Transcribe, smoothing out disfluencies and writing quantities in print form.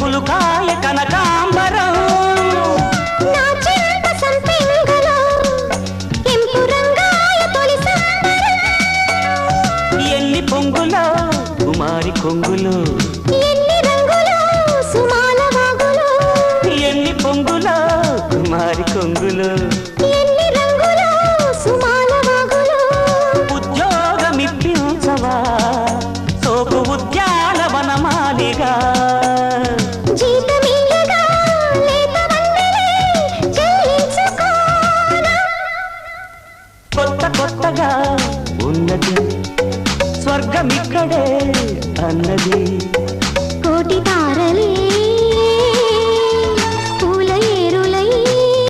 పులుకాయ కనకాంబరం ఎన్ని పొంగులో కుమారి కొంగులు ఎన్ని పొంగులో కుమారి కొంగులు ఉద్యోగమిప్పించవా సోపు ఉద్యానవనమాలిగా కొత్త కొత్తగా ఉన్నది స్వర్గమిక్కడే అన్నది